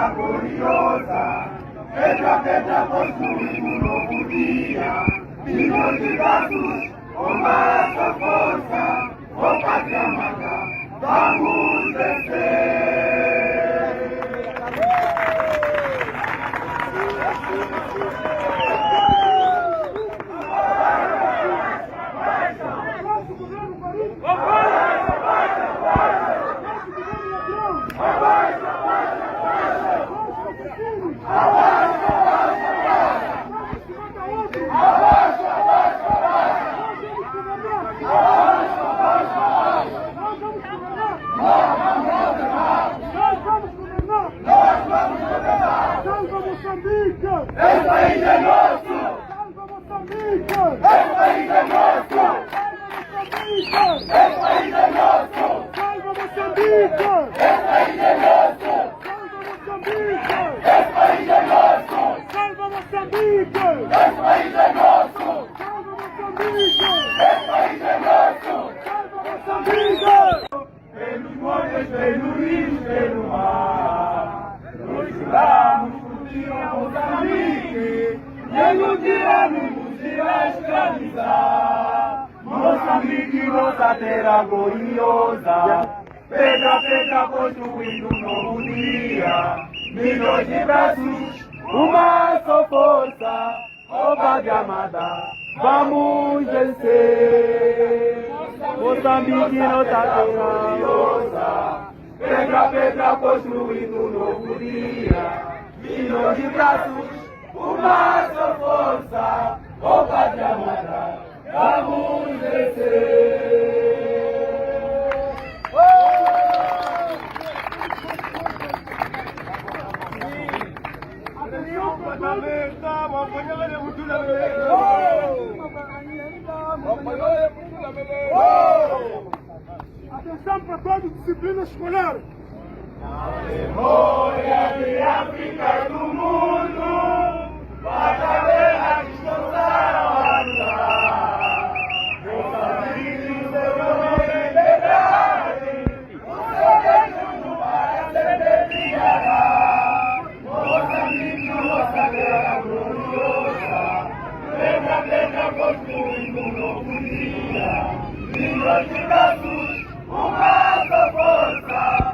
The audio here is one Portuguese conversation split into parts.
terra gloriosa, pedra construir um novo dia, milhões de braços, uma só força, ó pátria amada, vamos vencer. Esse país é nosso! Salva Moçambique! Esse país é nosso! Salva Moçambique! Esse país é nosso! Salva Moçambique! Esse país é nosso! Salva Moçambique! Esse país é nosso! Salva Moçambique! Esse país é nosso! Salva Moçambique! Pelos montes, pelos rios, pelo mar, nós juramos curtir a Moçambique, nenhum dia nos irá escravizar. Moçambique, nossa terra gloriosa, pedra construindo um novo dia, milhões de braços, uma só força, ó pátria amada, vamos vencer. Moçambique, nossa terra gloriosa, pedra construindo um novo dia, milhões de braços, uma só força, ó pátria amada, vamos vencer. Atenção para toda disciplina escolar! A memória de África e do mundo, para a guerra descansaram a lutar. Moçambique, o seu nome é liberdade, o seu desejo para sempre brilhará. Moçambique, nossa terra gloriosa, pedra construindo um novo dia, milhões de braços, uma só força.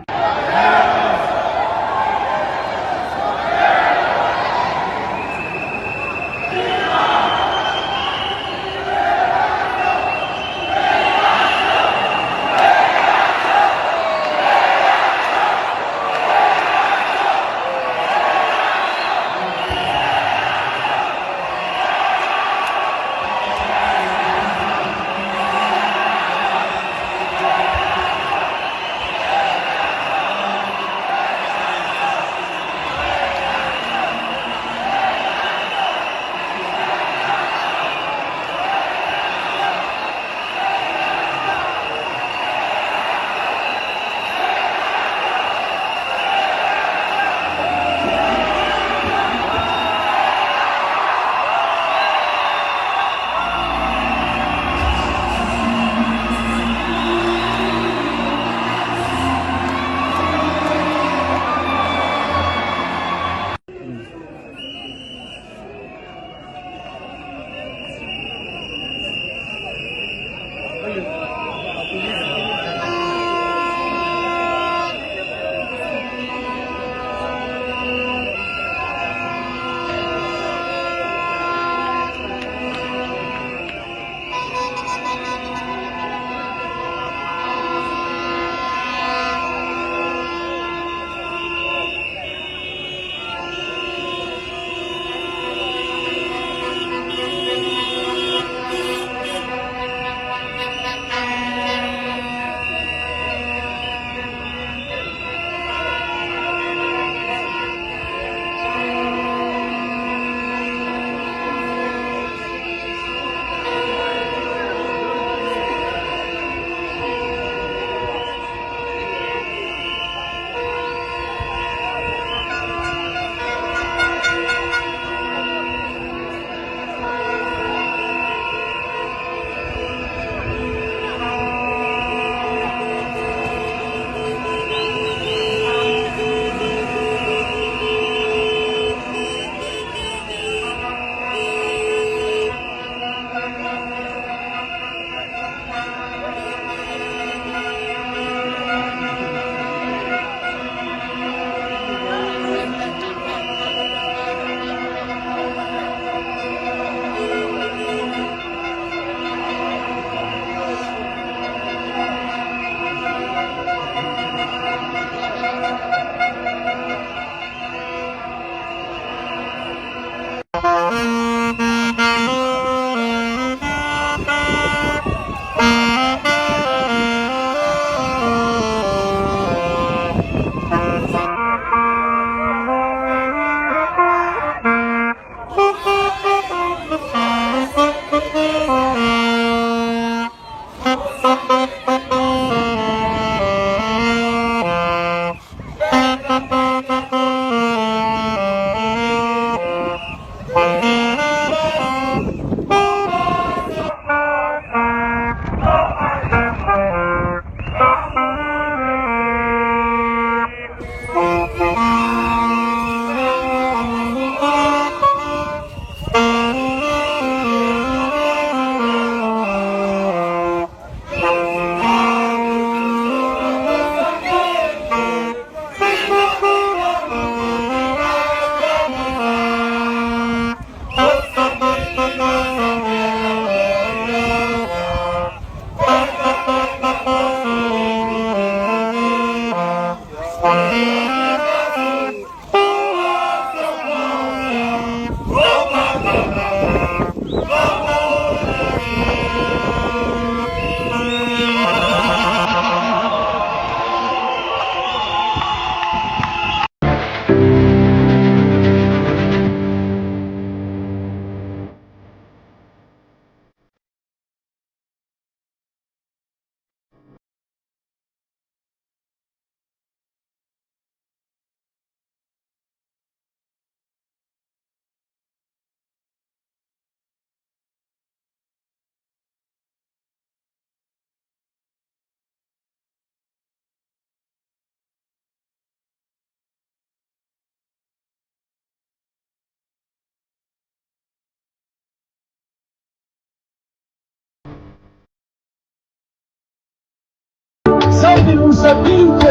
Salve Moçambique!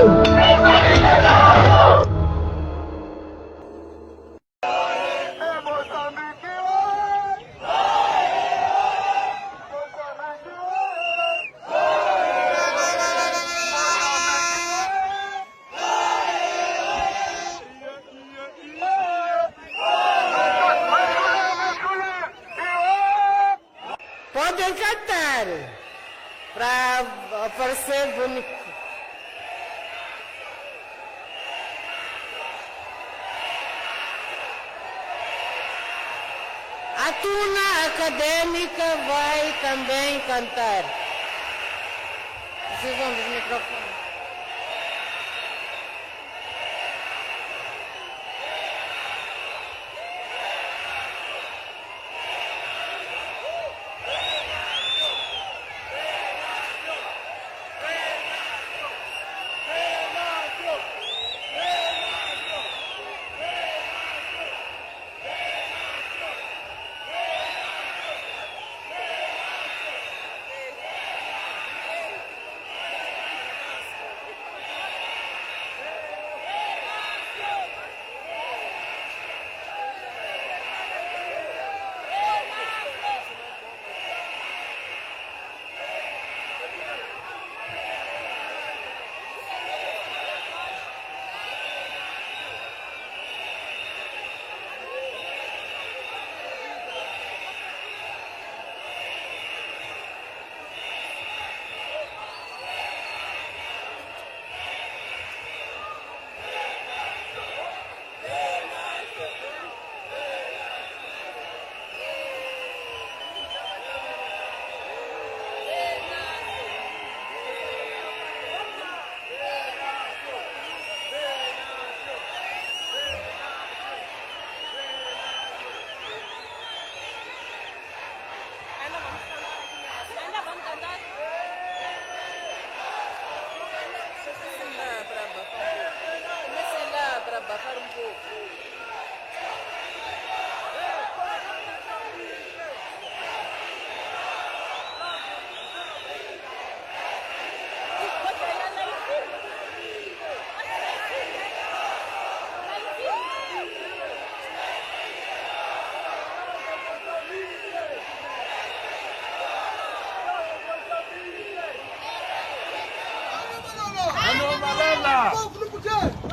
Podem cantar para aparecer bonito. A turma acadêmica vai também cantar. Precisam dos microfones.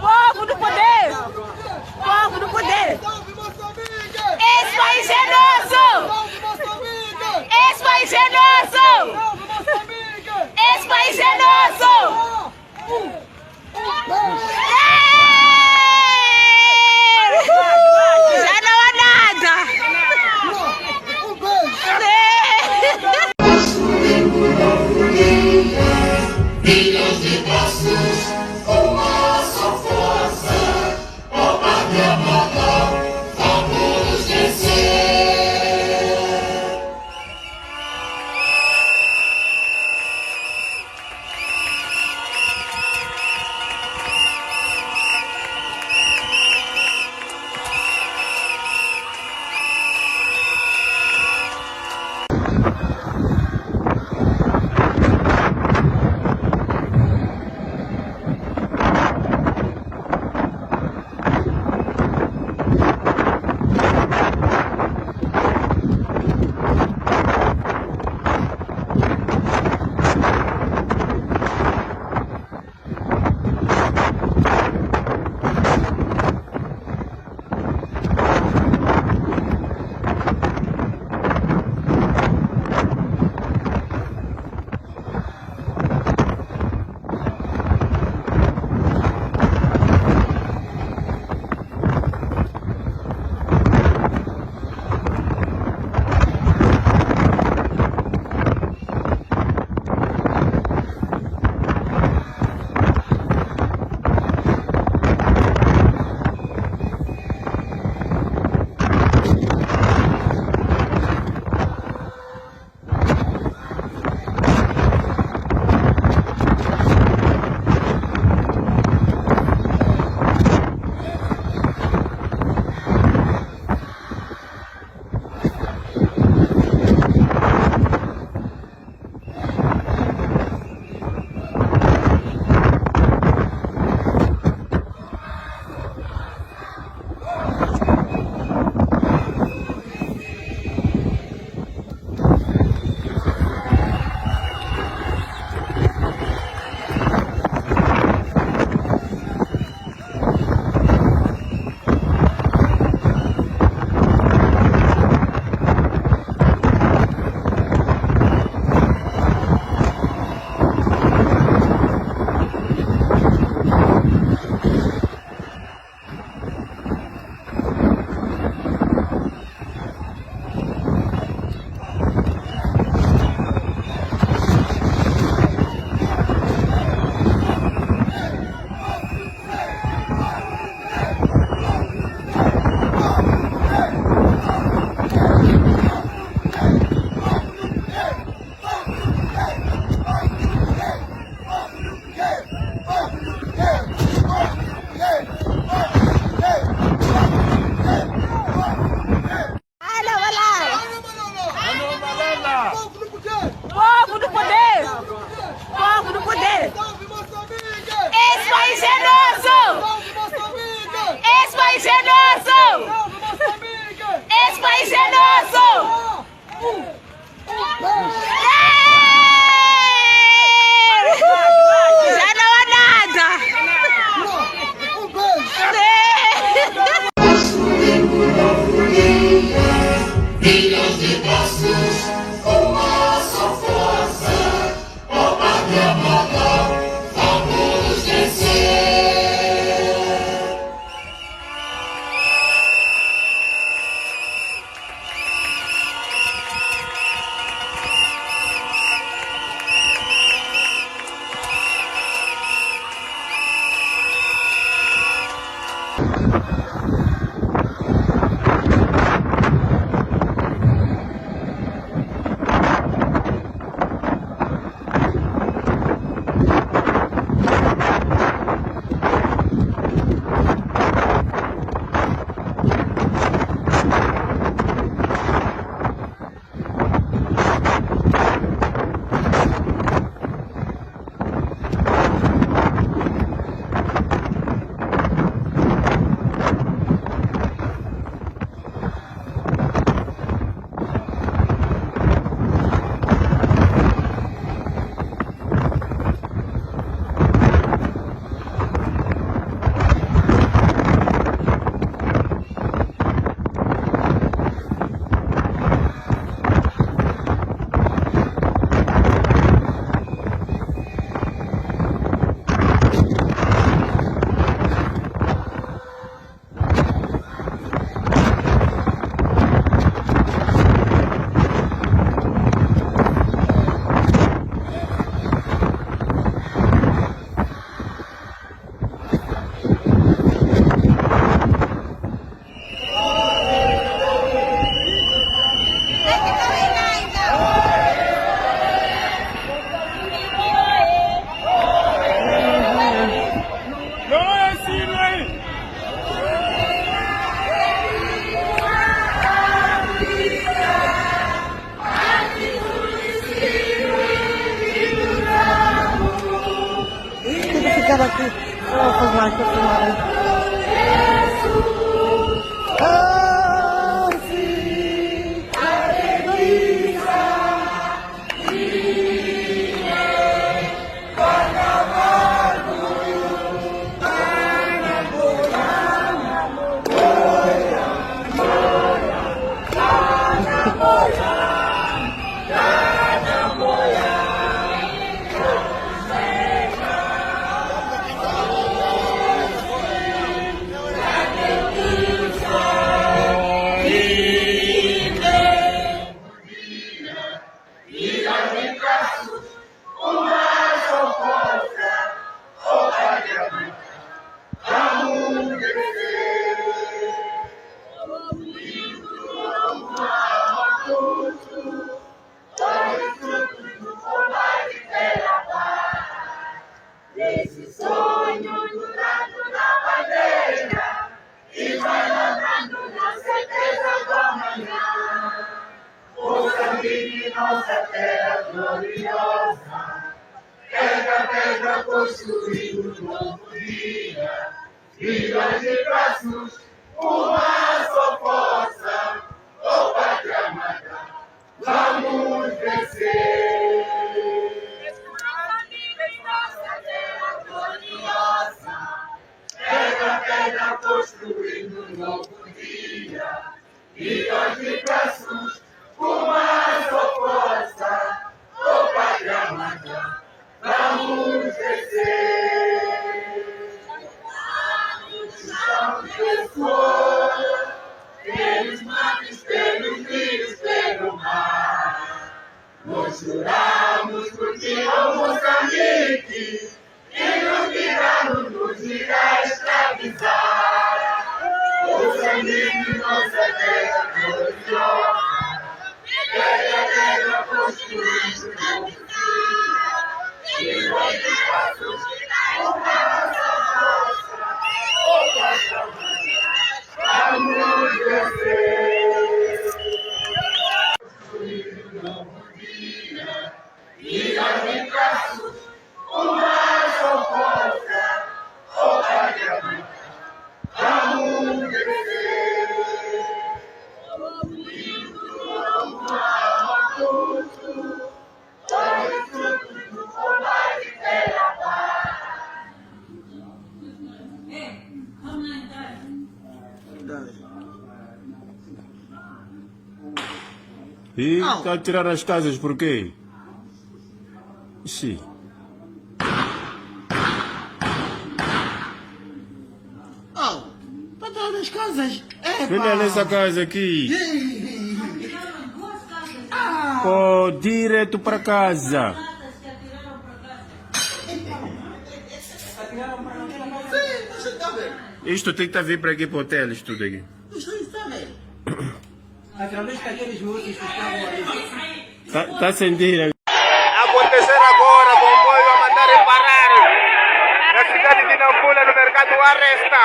Povo do poder! Povo do poder! Povo do poder! Salve Moçambique! Esse país é nosso! Salve Moçambique! Esse país é nosso! Salve Moçambique! Esse país é nosso! Já não há nada! Um beijo! Milhões de braços, uma só força, ó pátria amada, vamos vencer. Já não há nada! Construindo um novo dia, milhões de braços, uma só força, ó pátria amada, vamos vencer. Ficar aqui. Vou fazer mais para filmar. Esse sonho jurado na bandeira e vai lavrando na certeza do amanhã. Moçambique, nossa terra gloriosa, pedra a pedra construindo um novo dia. Milhões de braços, uma só força, ó pátria amada, vamos vencer. Pedra, pedra, construindo um novo dia. Milhões de braços, uma só força, ó pátria amada, vamos vencer. Vamos pessoas, pelos mares, pelos rios, pelo mar. Nós juramos por ti, ó Moçambique, e nos livrar, nos irá escravizar. Moçambique, nossa terra gloriosa, pedra a pedra construindo um novo dia. Milhões de passos, uma só força, ó pátria amada, vamos vencer. Construindo um novo dia, milhões de braços, uma só força, ó pátria amada, vamos vencer. Ouvindo uma E está a tirar as casas por quê? Ixi. Para tirar as casas. Filha, nessa casa aqui. Pô, direto para casa. Isto tem que estar vir para aqui para o hotel, isto tudo aqui. Tá a sentir? Acontecer agora, comboio a mandarem parar na cidade de Nampula, no mercado Arresta.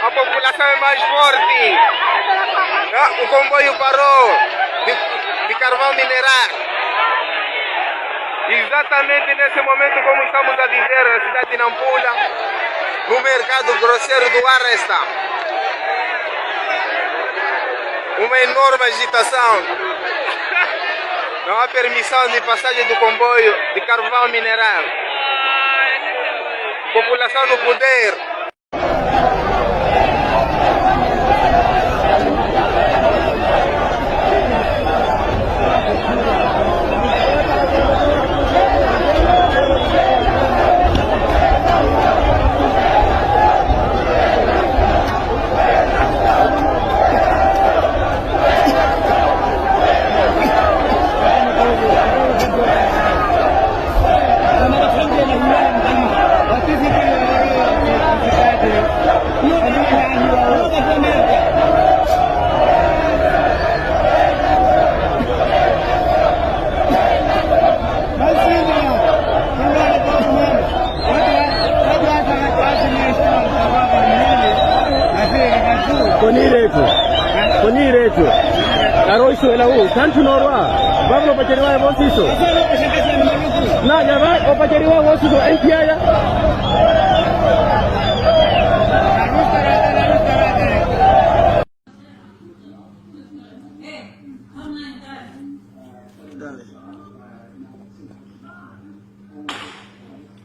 A população é mais forte. O comboio parou de carvão mineral. Exatamente nesse momento, como estamos a dizer, na cidade de Nampula, no mercado grosseiro do Arresta. Uma enorme agitação. Não há permissão de passagem do comboio de carvão mineral. População no poder. Koniretu. Aroiso elau. Tantu norwa. Bablo pacheriwa bosiso. Na jamaa opacheriwa bosiso NPI.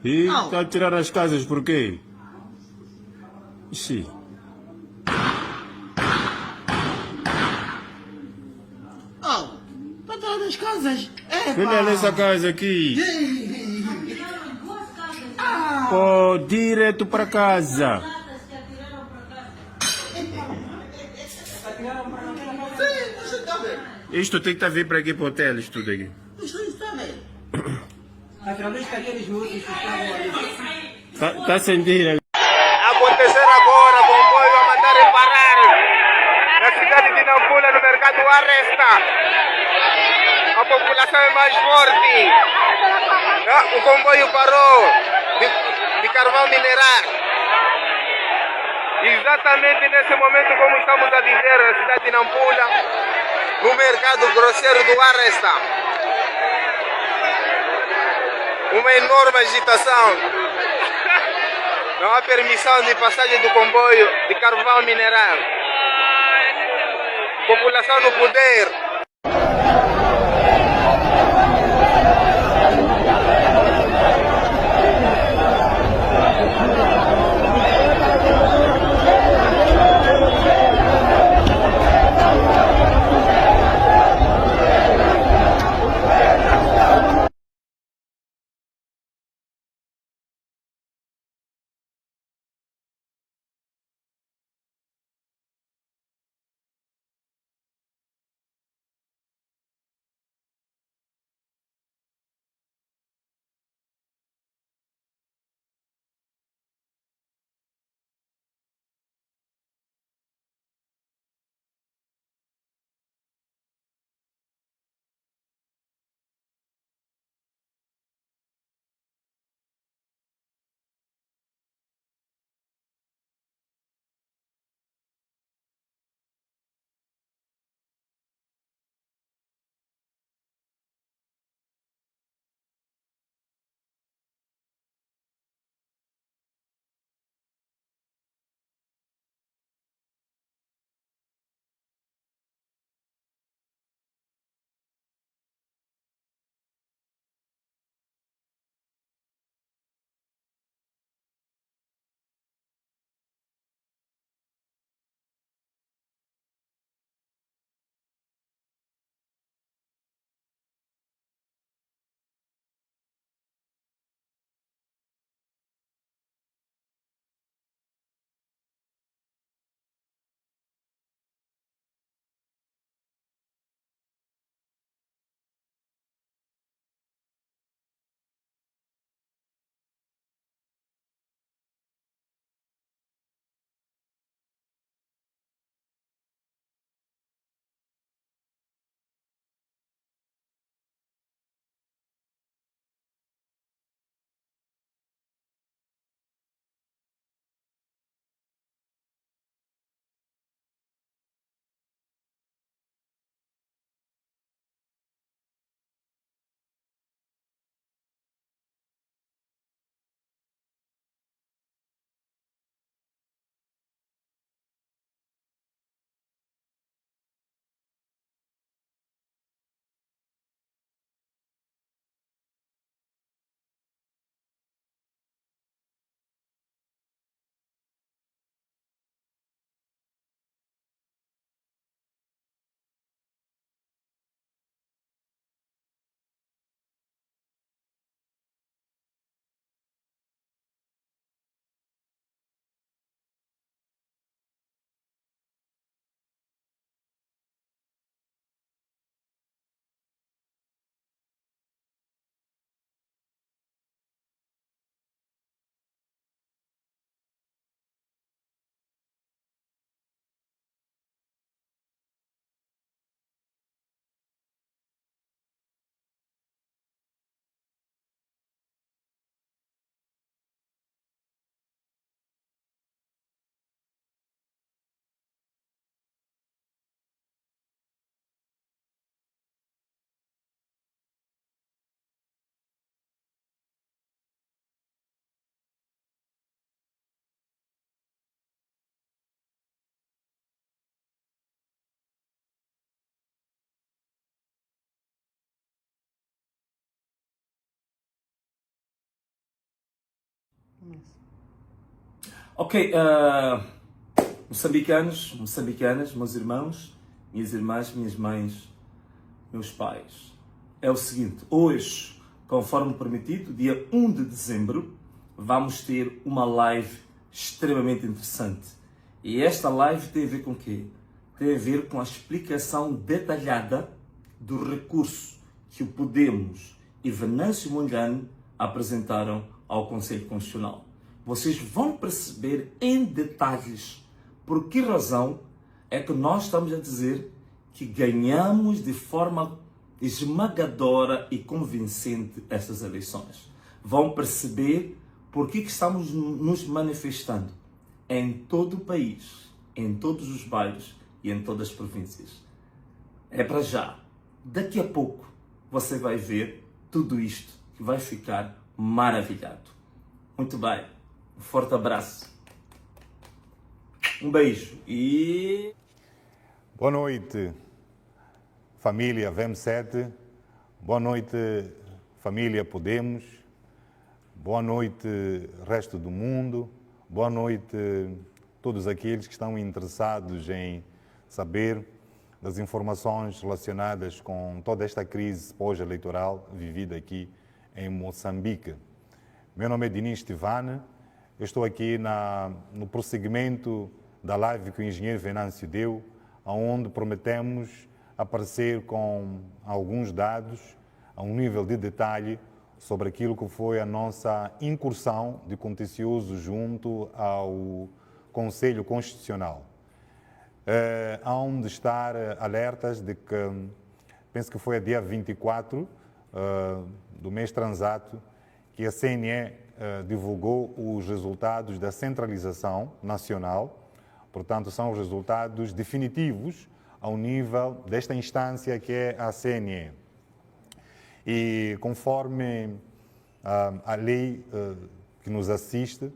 E está a tirar as casas por quê? Ixi. Para tirar as casas. Filha, nessa casa aqui. Pô, direto para casa. Isto tem que estar vir para aqui para o hotel, isto tudo aqui. Tá a sentir? Acontecer agora, comboio a mandarem parar na cidade de Nampula, no mercado Arresta. A população é mais forte. O comboio parou de carvão mineral. Exatamente nesse momento, como estamos a dizer, na cidade de Nampula, no mercado grosseiro do Arresta. Uma enorme agitação. Não há permissão de passagem do comboio de carvão mineral. População no poder. Ok, moçambicanos, moçambicanas, meus irmãos, minhas irmãs, minhas mães, meus pais. É o seguinte, hoje, conforme prometido, dia 1 de dezembro, vamos ter uma live extremamente interessante. E esta live tem a ver com o quê? Tem a ver com a explicação detalhada do recurso que o Podemos e Venâncio Mondlane apresentaram ao Conselho Constitucional. Vocês vão perceber em detalhes por que razão é que nós estamos a dizer que ganhamos de forma esmagadora e convincente estas eleições. Vão perceber por que estamos nos manifestando em todo o país, em todos os bairros e em todas as províncias. É para já. Daqui a pouco você vai ver tudo isto que vai ficar maravilhado. Muito bem. Um forte abraço. Um beijo e... Boa noite, família VEM7. Boa noite, família Podemos. Boa noite, resto do mundo. Boa noite, todos aqueles que estão interessados em saber das informações relacionadas com toda esta crise pós-eleitoral vivida aqui em Moçambique. Meu nome é Diniz Tivane, eu estou aqui no prosseguimento da live que o engenheiro Venâncio deu, onde prometemos aparecer com alguns dados, a um nível de detalhe, sobre aquilo que foi a nossa incursão de contencioso junto ao Conselho Constitucional. Há de estar alertas de que, penso que foi a dia 24 do mês transato, que a CNE divulgou os resultados da centralização nacional. Portanto, são os resultados definitivos ao nível desta instância que é a CNE. E conforme a lei que nos assiste,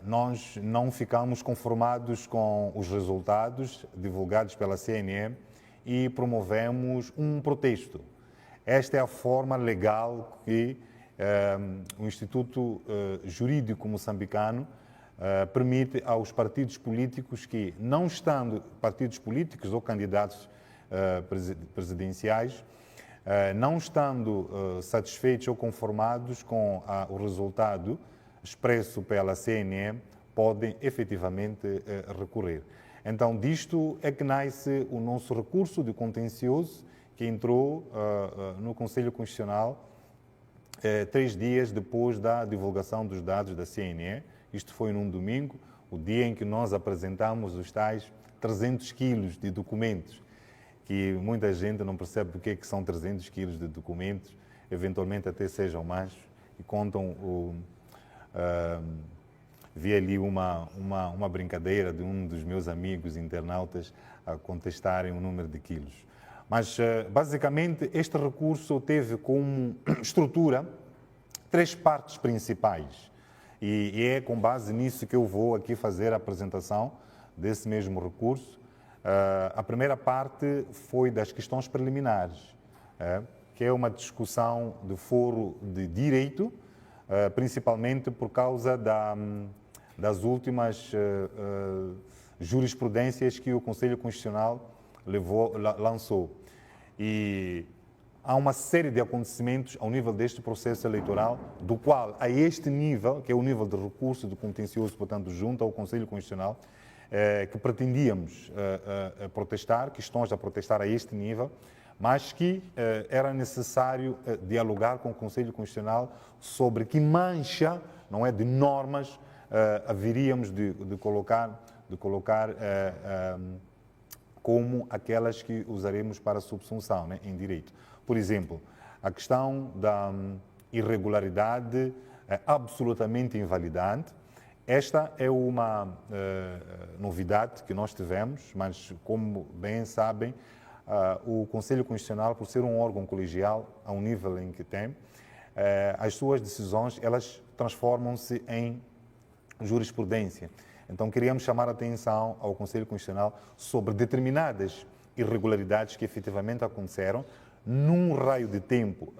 nós não ficamos conformados com os resultados divulgados pela CNE e promovemos um protesto. Esta é a forma legal que o Instituto Jurídico Moçambicano permite aos partidos políticos que, não estando partidos políticos ou candidatos presidenciais, não estando satisfeitos ou conformados com o resultado expresso pela CNE, podem efetivamente recorrer. Então, disto é que nasce o nosso recurso de contencioso, que entrou no Conselho Constitucional 3 dias depois da divulgação dos dados da CNE. Isto foi num domingo, o dia em que nós apresentamos os tais 300 quilos de documentos, que muita gente não percebe porque é que são 300 quilos de documentos, eventualmente até sejam mais, e contam vi ali uma brincadeira de um dos meus amigos internautas a contestarem o número de quilos. Mas, basicamente, este recurso teve como estrutura 3 partes principais. E é com base nisso que eu vou aqui fazer a apresentação desse mesmo recurso. A primeira parte foi das questões preliminares, que é uma discussão de foro de direito, principalmente por causa das últimas jurisprudências que o Conselho Constitucional lançou. E há uma série de acontecimentos ao nível deste processo eleitoral, do qual, a este nível, que é o nível de recurso do contencioso, portanto, junto ao Conselho Constitucional, que pretendíamos protestar, que estamos a protestar a este nível, mas que era necessário dialogar com o Conselho Constitucional sobre que mancha, não é, de normas haveríamos de colocar como aquelas que usaremos para subsunção, né, em direito. Por exemplo, a questão da irregularidade absolutamente invalidante. Esta é uma novidade que nós tivemos, mas, como bem sabem, o Conselho Constitucional, por ser um órgão colegial, ao nível em que tem, as suas decisões, elas transformam-se em jurisprudência. Então, queríamos chamar a atenção ao Conselho Constitucional sobre determinadas irregularidades que efetivamente aconteceram num raio de tempo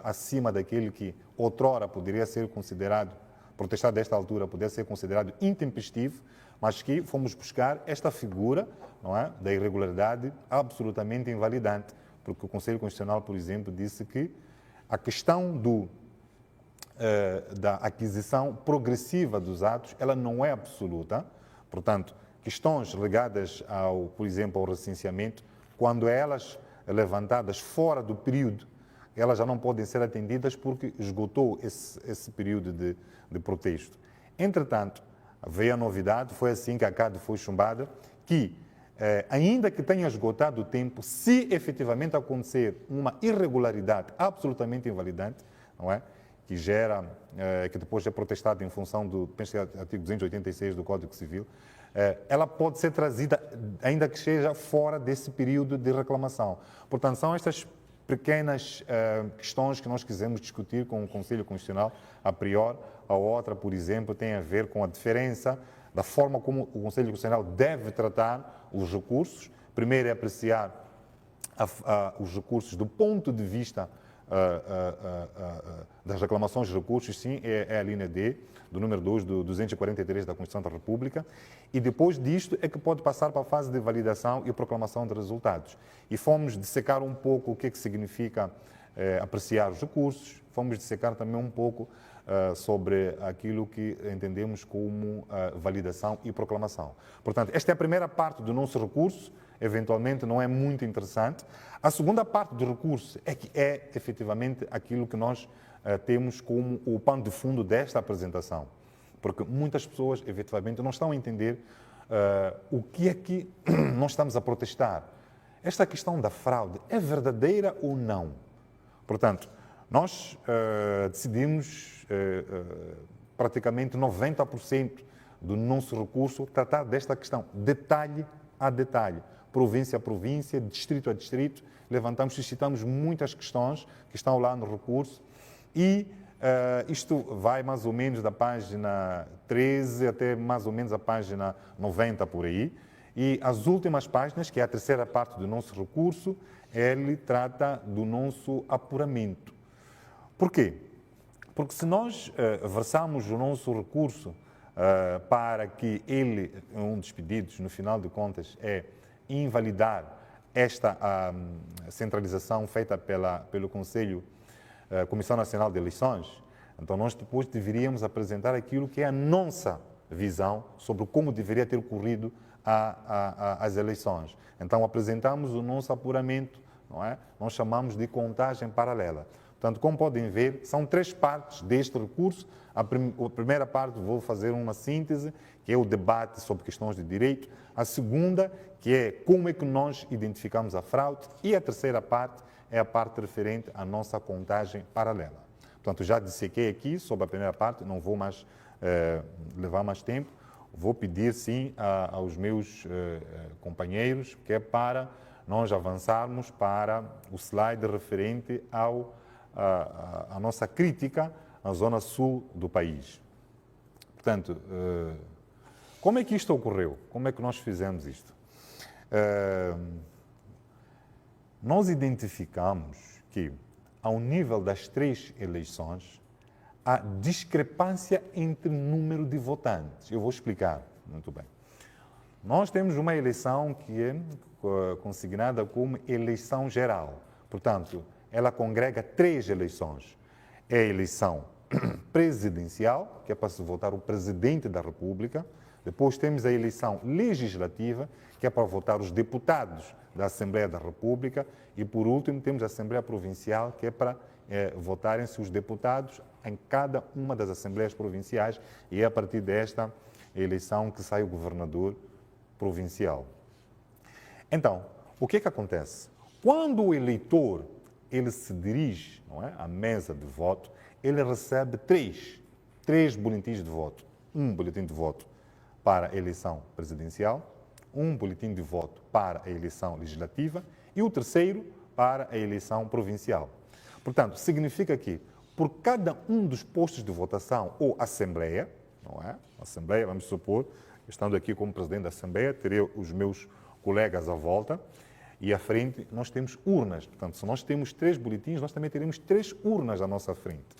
acima daquele que outrora poderia ser considerado protestar desta altura pudesse ser considerado intempestivo, mas que fomos buscar esta figura, não é, da irregularidade absolutamente invalidante, porque o Conselho Constitucional, por exemplo, disse que a questão da aquisição progressiva dos atos, ela não é absoluta. Portanto, questões ligadas por exemplo, ao recenseamento, quando elas levantadas fora do período, elas já não podem ser atendidas porque esgotou esse período de protesto. Entretanto, veio a novidade, foi assim que a CAD foi chumbada, que ainda que tenha esgotado o tempo, se efetivamente acontecer uma irregularidade absolutamente invalidante, não é? Que gera, que depois é protestado em função do artigo 286 do Código Civil, ela pode ser trazida, ainda que seja fora desse período de reclamação. Portanto, são estas pequenas questões que nós quisemos discutir com o Conselho Constitucional a priori. A outra, por exemplo, tem a ver com a diferença da forma como o Conselho Constitucional deve tratar os recursos. Primeiro é apreciar os recursos do ponto de vista das reclamações de recursos, sim, é a linha D, do número 2 do 243 da Constituição da República, e depois disto é que pode passar para a fase de validação e proclamação de resultados. E fomos dissecar um pouco o que é que significa apreciar os recursos, fomos dissecar também um pouco sobre aquilo que entendemos como validação e proclamação. Portanto, esta é a primeira parte do nosso recurso, eventualmente não é muito interessante. A segunda parte do recurso é que é efetivamente aquilo que nós temos como o pano de fundo desta apresentação, porque muitas pessoas efetivamente não estão a entender o que é que nós estamos a protestar. Esta questão da fraude é verdadeira ou não? Portanto, nós decidimos praticamente 90% do nosso recurso tratar desta questão, detalhe a detalhe, província a província, distrito a distrito, levantamos, suscitamos muitas questões que estão lá no recurso e isto vai mais ou menos da página 13 até mais ou menos a página 90 por aí. E as últimas páginas, que é a terceira parte do nosso recurso, ele trata do nosso apuramento. Por quê? Porque se nós versamos o nosso recurso para que ele, um dos pedidos, no final de contas, é invalidar esta centralização feita pelo Conselho, Comissão Nacional de Eleições, então nós depois deveríamos apresentar aquilo que é a nossa visão sobre como deveria ter ocorrido as eleições. Então apresentamos o nosso apuramento, não é? Nós chamamos de contagem paralela. Portanto, como podem ver, são três partes deste recurso. A primeira parte vou fazer uma síntese, que é o debate sobre questões de direito. A segunda, que é como é que nós identificamos a fraude. E a terceira parte é a parte referente à nossa contagem paralela. Portanto, já dissequei aqui sobre a primeira parte, não vou mais levar mais tempo. Vou pedir, sim, aos meus companheiros, que é para nós avançarmos para o slide referente a nossa crítica à zona sul do país. Portanto, como é que isto ocorreu? Como é que nós fizemos isto? Nós identificamos que, ao nível das três eleições, há discrepância entre número de votantes. Eu vou explicar muito bem. Nós temos uma eleição que é consignada como eleição geral. Portanto, ela congrega três eleições. É a eleição presidencial, que é para se votar o presidente da República. Depois temos a eleição legislativa, que é para votar os deputados da Assembleia da República. E, por último, temos a Assembleia Provincial, que é para votarem-se os deputados em cada uma das Assembleias Provinciais. E é a partir desta eleição que sai o governador provincial. Então, o que é que acontece? Quando o eleitor ele se dirige, não é, à mesa de voto, ele recebe três boletins de voto. Um boletim de voto para a eleição presidencial, um boletim de voto para a eleição legislativa e o terceiro para a eleição provincial. Portanto, significa que por cada um dos postos de votação ou assembleia, não é? Assembleia, vamos supor, estando aqui como presidente da Assembleia, terei os meus colegas à volta e à frente nós temos urnas. Portanto, se nós temos três boletins, nós também teremos três urnas à nossa frente.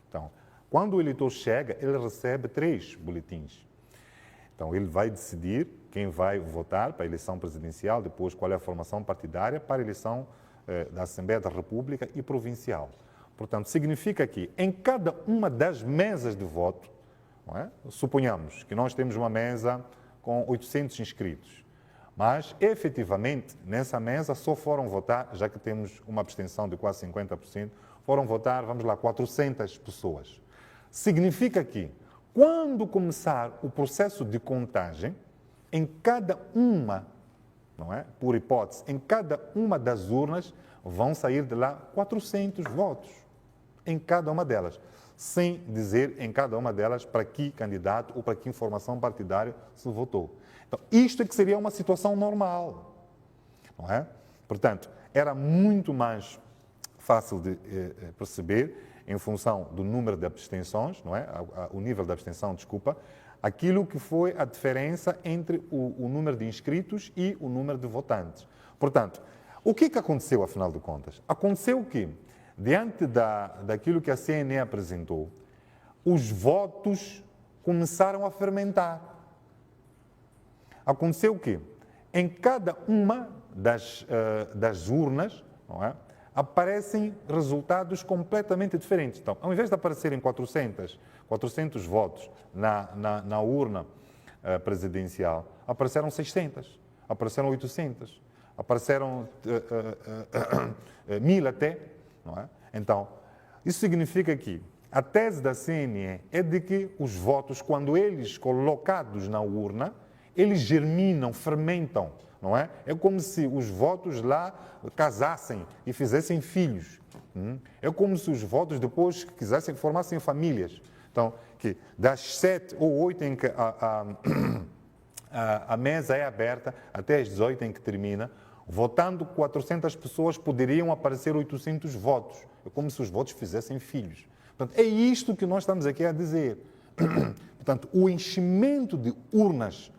Então, Quando o eleitor chega, ele recebe 3 boletins. Então, ele vai decidir quem vai votar para a eleição presidencial, depois qual é a formação partidária para a eleição da Assembleia da República e provincial. Portanto, significa que em cada uma das mesas de voto, não é? Suponhamos que nós temos uma mesa com 800 inscritos, mas efetivamente nessa mesa só foram votar, já que temos uma abstenção de quase 50%, foram votar, vamos lá, 400 pessoas. Significa que quando começar o processo de contagem, em cada uma, não é? Por hipótese, em cada uma das urnas vão sair de lá 400 votos, em cada uma delas, sem dizer em cada uma delas para que candidato ou para que informação partidária se votou. Então, isto é que seria uma situação normal, não é? Portanto, era muito mais fácil de perceber, em função do número de abstenções, não é? O nível de abstenção, desculpa, aquilo que foi a diferença entre o número de inscritos e o número de votantes. Portanto, o que aconteceu, afinal de contas? Aconteceu que, diante daquilo que a CNE apresentou, os votos começaram a fermentar. Aconteceu que, em cada uma das urnas, não é? Aparecem resultados completamente diferentes. Então, ao invés de aparecerem 400 votos na urna presidencial, apareceram 600, apareceram 800, apareceram 1000 até, não é? Então, isso significa que a tese da CNE é de que os votos, quando eles colocados na urna, eles germinam, fermentam, não é? É como se os votos lá casassem e fizessem filhos. É como se os votos depois quisessem formassem famílias. Então, que das 7 ou 8 em que a mesa é aberta, até as 18 em que termina, votando 400 pessoas, poderiam aparecer 800 votos. É como se os votos fizessem filhos. Portanto, é isto que nós estamos aqui a dizer. Portanto, o enchimento de urnas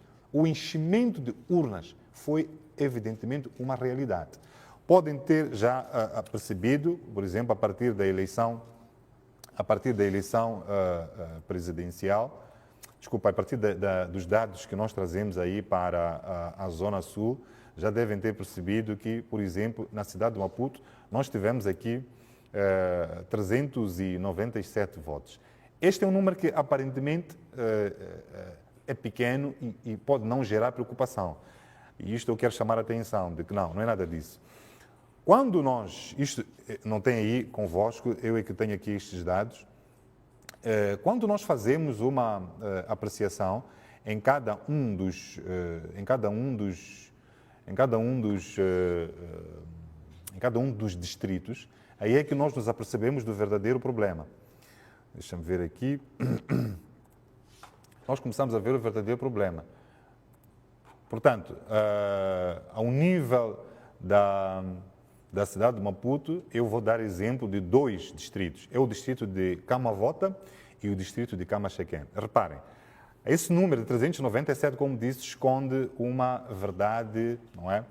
foi, evidentemente, uma realidade. Podem ter já percebido, por exemplo, a partir da eleição presidencial, desculpa, a partir dos dados que nós trazemos aí para a Zona Sul, já devem ter percebido que, por exemplo, na cidade de Maputo, nós tivemos aqui 397 votos. Este é um número que, aparentemente, é pequeno e pode não gerar preocupação. E isto eu quero chamar a atenção, de que não é nada disso. Quando nós, isto não tem aí convosco, eu é que tenho aqui estes dados, quando nós fazemos uma apreciação em cada um dos distritos, aí é que nós nos apercebemos do verdadeiro problema. Deixa-me ver aqui. Nós começamos a ver o verdadeiro problema. Portanto, ao nível da cidade de Maputo, eu vou dar exemplo de 2 distritos. É o distrito de Camavota e o distrito de Camachequém. Reparem, esse número de 397, como disse, esconde uma verdade, não é,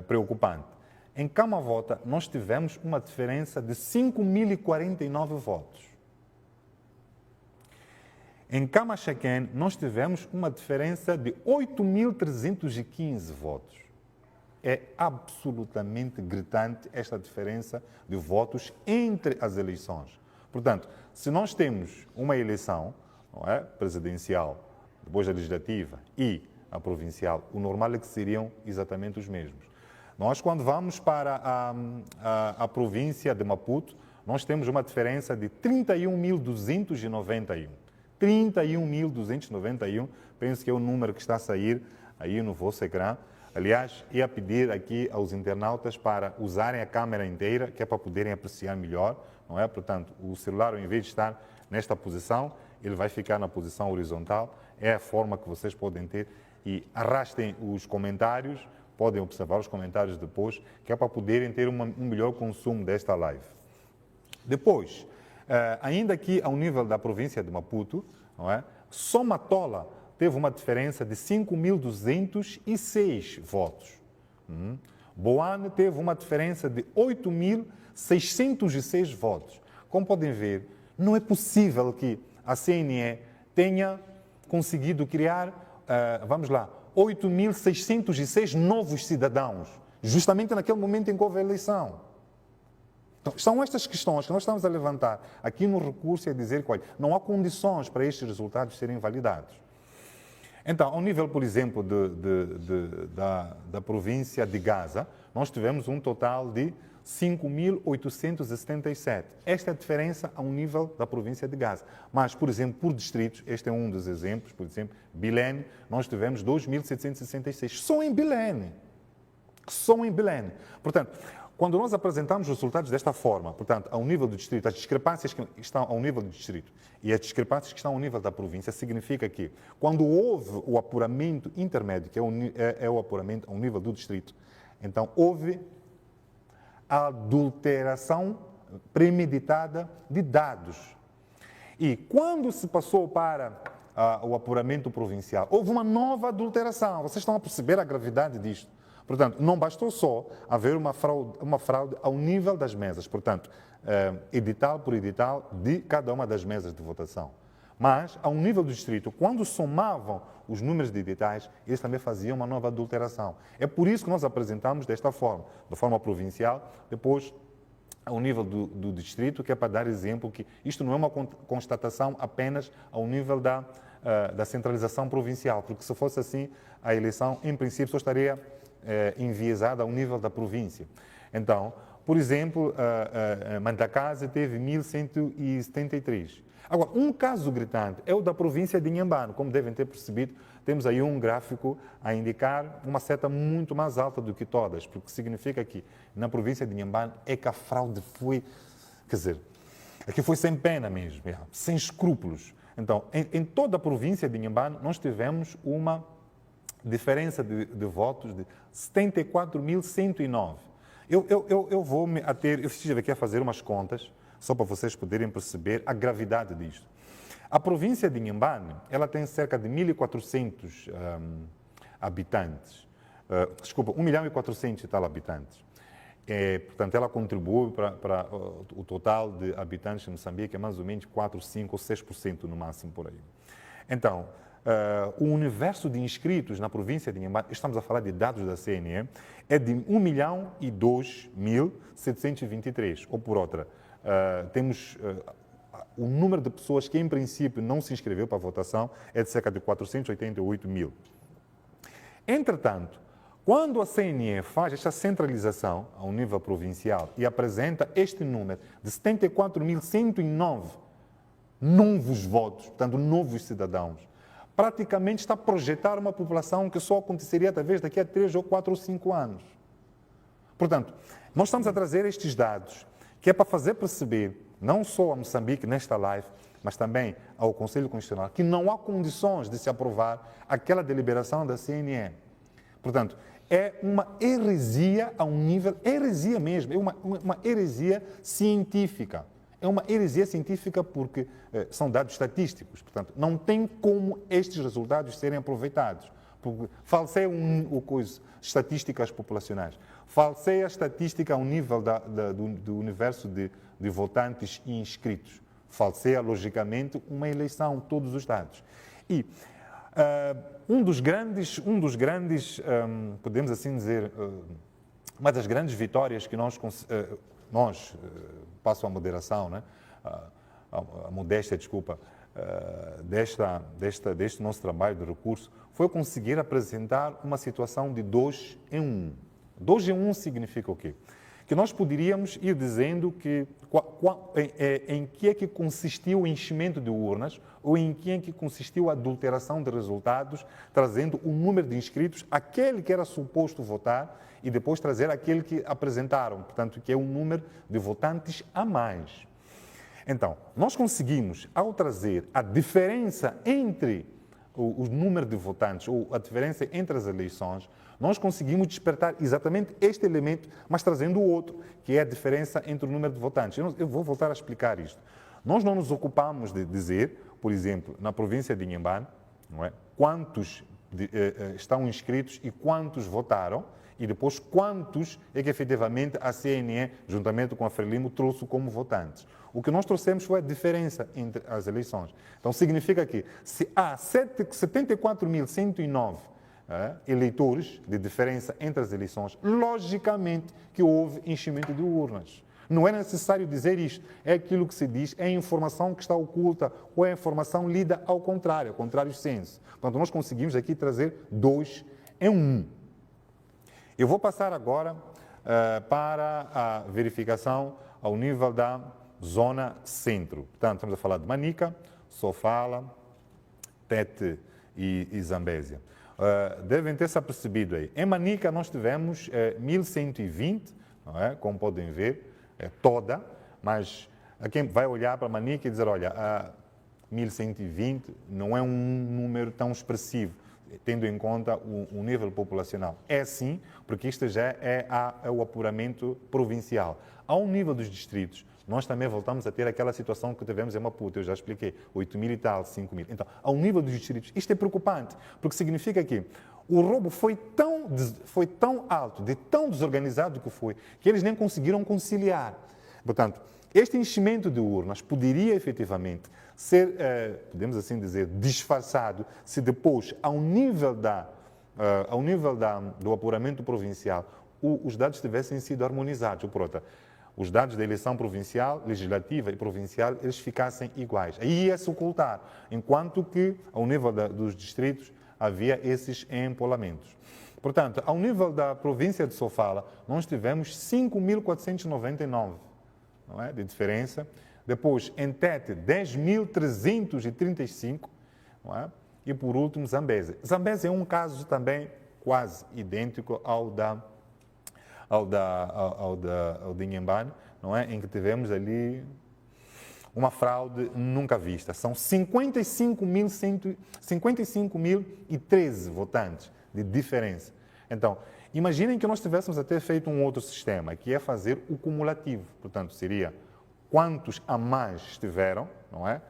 preocupante. Em Camavota, nós tivemos uma diferença de 5.049 votos. Em Camachequém, nós tivemos uma diferença de 8.315 votos. É absolutamente gritante esta diferença de votos entre as eleições. Portanto, se nós temos uma eleição, não é, presidencial, depois a legislativa e a provincial, o normal é que seriam exatamente os mesmos. Nós, quando vamos para a província de Maputo, nós temos uma diferença de 31.291. 31.291, penso que é o número que está a sair aí no vosso ecrã. Aliás, ia pedir aqui aos internautas para usarem a câmera inteira, que é para poderem apreciar melhor, não é? Portanto, o celular, ao invés de estar nesta posição, ele vai ficar na posição horizontal. É a forma que vocês podem ter. E arrastem os comentários, podem observar os comentários depois, que é para poderem ter um melhor consumo desta live. Depois, ainda aqui ao nível da província de Maputo, não é? Somatola teve uma diferença de 5.206 votos. Boane teve uma diferença de 8.606 votos. Como podem ver, Não é possível que a CNE tenha conseguido criar, 8.606 novos cidadãos, justamente naquele momento em que houve a eleição. Então, são estas questões que nós estamos a levantar aqui no recurso e a dizer que, olha, não há condições para estes resultados serem validados. Então, ao nível, por exemplo, da província de Gaza, nós tivemos um total de 5.877. Esta é a diferença ao nível da província de Gaza. Mas, por exemplo, por distritos, este é um dos exemplos, por exemplo, Bilene, nós tivemos 2.766. Só em Bilene. Só em Bilene. Portanto, quando nós apresentamos os resultados desta forma, portanto, ao nível do distrito, as discrepâncias que estão ao nível do distrito e as discrepâncias que estão ao nível da província, significa que, quando houve o apuramento intermédio, que é o apuramento ao nível do distrito, então houve adulteração premeditada de dados. E quando se passou para o apuramento provincial, houve uma nova adulteração. Vocês estão a perceber a gravidade disto. Portanto, não bastou só haver uma fraude ao nível das mesas, portanto, edital por edital de cada uma das mesas de votação. Mas, ao nível do distrito, quando somavam os números de editais, eles também faziam uma nova adulteração. É por isso que nós apresentamos desta forma, da forma provincial, depois ao nível do distrito, que é para dar exemplo que isto não é uma constatação apenas ao nível da centralização provincial, porque se fosse assim, a eleição, em princípio, só estaria enviesada ao nível da província. Então, por exemplo, Mantacase teve 1.173. Agora, um caso gritante é o da província de Inhambane. Como devem ter percebido, temos aí um gráfico a indicar uma seta muito mais alta do que todas, porque significa que na província de Inhambane é que a fraude foi, quer dizer, é que foi sem pena mesmo, sem escrúpulos. Então, em toda a província de Inhambane, nós tivemos uma diferença de votos de 74.109. Eu vou me ater, eu estive aqui a fazer umas contas, só para vocês poderem perceber a gravidade disto. A província de Inhambane, ela tem cerca de 1.400 habitantes, 1.400.000 e tal habitantes. Portanto, ela contribui para o total de habitantes de Moçambique, é mais ou menos 4, 5 ou 6% no máximo por aí. Então, o universo de inscritos na província de Inhambane, estamos a falar de dados da CNE, é de 1.002.723, ou por outra, temos o número de pessoas que, em princípio, não se inscreveu para a votação é de cerca de 488.000. Entretanto, quando a CNE faz esta centralização ao nível provincial e apresenta este número de 74.109 novos votos, portanto, novos cidadãos, praticamente está a projetar uma população que só aconteceria talvez daqui a 3 ou 4 ou 5 anos. Portanto, nós estamos a trazer estes dados que é para fazer perceber, não só a Moçambique nesta live, mas também ao Conselho Constitucional, que não há condições de se aprovar aquela deliberação da CNE. Portanto, é uma heresia a um nível, heresia mesmo, é uma heresia científica. É uma heresia científica porque são dados estatísticos, portanto, não tem como estes resultados serem aproveitados. Porque falseia estatísticas populacionais, falseia a estatística ao nível do universo de votantes e inscritos, falseia, logicamente, uma eleição, todos os dados. E um dos grandes, podemos assim dizer, uma das grandes vitórias que nós passo a moderação, né? A modéstia, desculpa, deste nosso trabalho de recurso, foi conseguir apresentar uma situação de 2 em 1. 2 em 1 significa o quê? Que nós poderíamos ir dizendo que em que é que consistiu o enchimento de urnas ou em que é que consistiu a adulteração de resultados, trazendo o número de inscritos, aquele que era suposto votar, e depois trazer aquele que apresentaram, portanto, que é um número de votantes a mais. Então, nós conseguimos, ao trazer a diferença entre o número de votantes, ou a diferença entre as eleições, nós conseguimos despertar exatamente este elemento, mas trazendo o outro, que é a diferença entre o número de votantes. Eu vou voltar a explicar isto. Nós não nos ocupamos de dizer, por exemplo, na província de Inhambane, não é? Quantos estão inscritos e quantos votaram, e depois quantos é que efetivamente a CNE, juntamente com a Frelimo, trouxe como votantes. O que nós trouxemos foi a diferença entre as eleições. Então, significa que se há 74.109 eleitores de diferença entre as eleições, logicamente que houve enchimento de urnas. Não é necessário dizer isto, é aquilo que se diz, é a informação que está oculta ou é a informação lida ao contrário senso. Portanto, nós conseguimos aqui trazer 2 em 1. Eu vou passar agora para a verificação ao nível da zona centro. Portanto, estamos a falar de Manica, Sofala, Tete e Zambésia. Devem ter se apercebido aí. Em Manica nós tivemos 1.120, não é? Como podem ver, toda, mas a quem vai olhar para Manica e dizer, olha, 1.120 não é um número tão expressivo, tendo em conta o nível populacional. É sim, porque isto já é o apuramento provincial. Ao nível dos distritos, nós também voltamos a ter aquela situação que tivemos em Maputo, eu já expliquei, 8.000 e tal, 5.000. Então, ao nível dos distritos, isto é preocupante, porque significa que o roubo foi tão alto, tão desorganizado que eles nem conseguiram conciliar. Portanto, este enchimento de urnas poderia efetivamente ser, podemos assim dizer, disfarçado se depois, ao nível do apuramento provincial, os dados tivessem sido harmonizados. Ou por outra, os dados da eleição provincial, legislativa e provincial, eles ficassem iguais. Aí ia-se ocultar, enquanto que, ao nível dos distritos, havia esses empolamentos. Portanto, ao nível da província de Sofala, nós tivemos 5.499, não é, de diferença. Depois, em Tete, 10.335, não é? E por último, Zambésia. Zambésia é um caso também quase idêntico ao de Inhambane, não é? Em que tivemos ali uma fraude nunca vista. São 55.013 votantes de diferença. Então, imaginem que nós tivéssemos até feito um outro sistema, que é fazer o cumulativo. Portanto, seria quantos a mais estiveram, não é?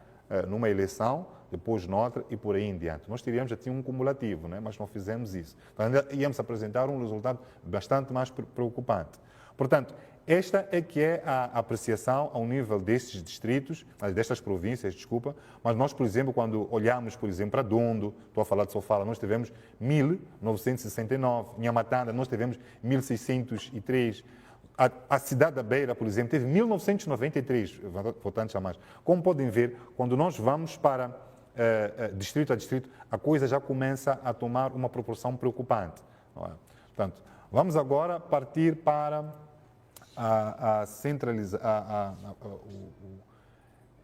Numa eleição, depois noutra e por aí em diante. Nós teríamos já um cumulativo, né? Mas não fizemos isso. Então, ainda íamos apresentar um resultado bastante mais preocupante. Portanto, esta é que é a apreciação ao nível destes distritos, destas províncias, desculpa, mas nós, por exemplo, quando olhamos, por exemplo, para Dondo, estou a falar de Sofala, nós tivemos 1.969, Nhamatanda, nós tivemos 1.603, a cidade da Beira, por exemplo, teve 1.993 votantes a mais. Como podem ver, quando nós vamos para distrito a distrito, a coisa já começa a tomar uma proporção preocupante. Não é? Portanto, vamos agora partir para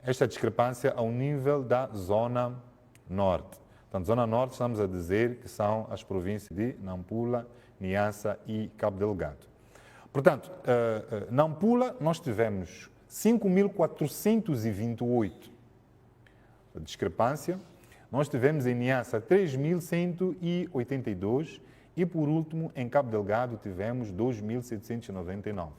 esta discrepância ao nível da Zona Norte. Portanto, Zona Norte, estamos a dizer que são as províncias de Nampula, Niassa e Cabo Delgado. Portanto, Nampula, nós tivemos 5.428 de discrepância. Nós tivemos em Niassa 3.182 e, por último, em Cabo Delgado tivemos 2.799.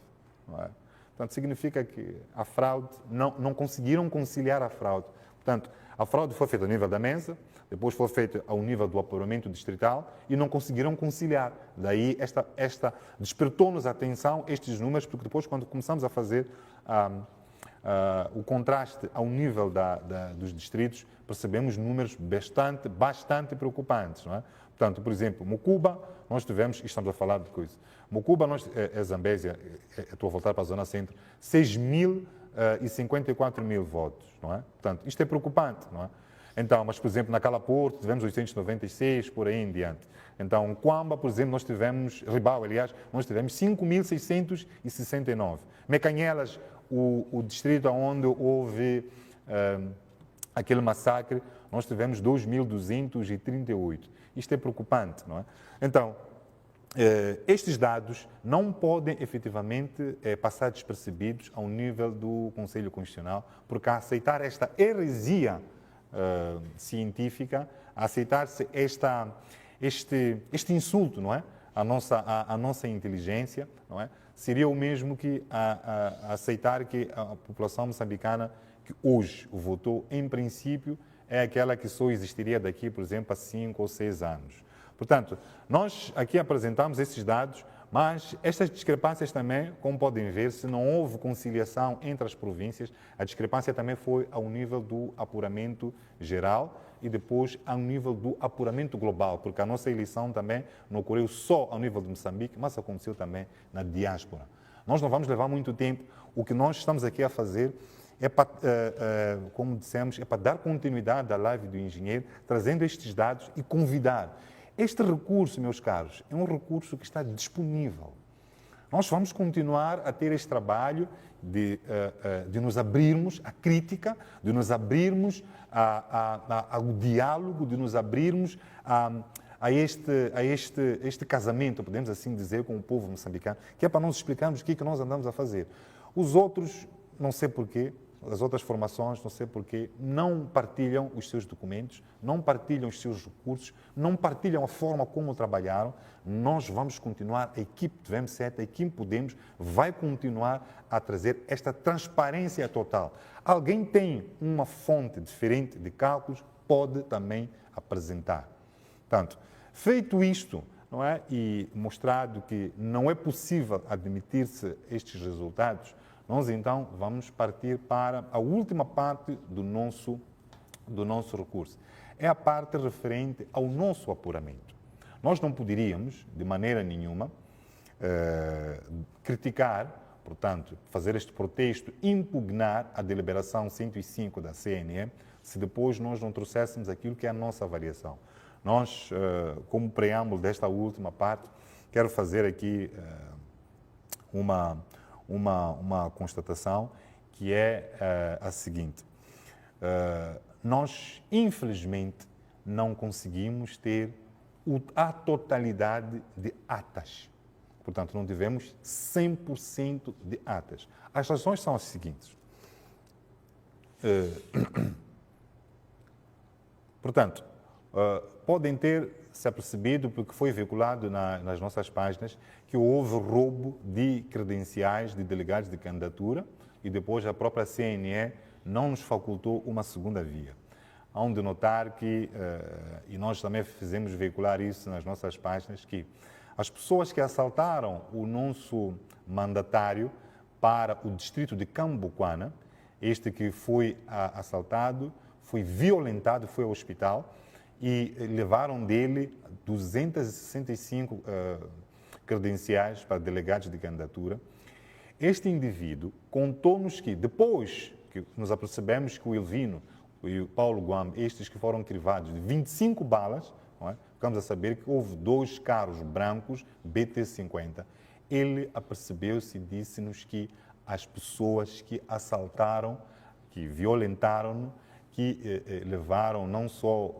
Não é? Portanto, significa que a fraude, não conseguiram conciliar a fraude. Portanto, a fraude foi feita ao nível da mesa, depois foi feita ao nível do apuramento distrital e não conseguiram conciliar. Daí, despertou-nos a atenção estes números, porque depois, quando começamos a fazer o contraste ao nível dos distritos, percebemos números bastante preocupantes. Não é? Portanto, por exemplo, Mocuba, nós tivemos, e estamos a falar de coisa, Mocuba, Zambésia, estou a voltar para a zona centro, 6.054 votos, não é? Portanto, isto é preocupante, não é? Então, mas, por exemplo, na Cala Porto tivemos 896, por aí em diante. Então, Quamba, por exemplo, nós tivemos, Ribau, aliás, nós tivemos 5.669. Mecanhelas, o distrito onde houve aquele massacre, nós tivemos 2.238. Isto é preocupante, não é? Então, estes dados não podem efetivamente passar despercebidos ao nível do Conselho Constitucional, porque a aceitar esta heresia científica, a aceitar-se este insulto, não é? A nossa inteligência, não é? Seria o mesmo que aceitar que a população moçambicana que hoje votou, em princípio, é aquela que só existiria daqui, por exemplo, a 5 ou 6 anos. Portanto, nós aqui apresentamos esses dados, Mas estas discrepâncias também, como podem ver, se não houve conciliação entre as províncias, a discrepância também foi ao nível do apuramento geral e depois ao nível do apuramento global, porque a nossa eleição também não ocorreu só ao nível de Moçambique, mas aconteceu também na diáspora. Nós não vamos levar muito tempo. O que nós estamos aqui a fazer é para, como dissemos, é para dar continuidade à live do engenheiro, trazendo estes dados e convidar. Este recurso, meus caros, é um recurso que está disponível. Nós vamos continuar a ter este trabalho de nos abrirmos à crítica, de nos abrirmos ao diálogo, de nos abrirmos a este casamento, podemos assim dizer, com o povo moçambicano, que é para nós explicarmos o que nós andamos a fazer. Os outros, não sei porquê, as outras formações, não sei porquê, não partilham os seus documentos, não partilham os seus recursos, não partilham a forma como trabalharam. Nós vamos continuar, a equipe de VM7, a equipe Podemos, vai continuar a trazer esta transparência total. Alguém tem uma fonte diferente de cálculos, pode também apresentar. Portanto, feito isto, não é? E mostrado que não é possível admitir-se estes resultados, nós então vamos partir para a última parte do nosso recurso. É a parte referente ao nosso apuramento. Nós não poderíamos, de maneira nenhuma, criticar, portanto, fazer este protesto, impugnar a deliberação 105 da CNE, se depois nós não trouxéssemos aquilo que é a nossa avaliação. Nós, como preâmbulo desta última parte, quero fazer aqui uma constatação que é a seguinte. Nós, infelizmente, não conseguimos ter a totalidade de atas. Portanto, não tivemos 100% de atas. As razões são as seguintes. Portanto, podem ter se apercebido, porque foi veiculado nas nossas páginas, que houve roubo de credenciais de delegados de candidatura e depois a própria CNE não nos facultou uma segunda via. Há de notar que, e nós também fizemos veicular isso nas nossas páginas, que as pessoas que assaltaram o nosso mandatário para o distrito de Cambuquana, este que foi assaltado, foi violentado, foi ao hospital, e levaram dele 265 credenciais para delegados de candidatura. Este indivíduo contou-nos que, depois que nos apercebemos que o Elvino e o Paulo Guambe, estes que foram crivados de 25 balas, não é? Ficamos a saber que houve 2 carros brancos BT-50. Ele apercebeu-se e disse-nos que as pessoas que assaltaram, que violentaram, que levaram não só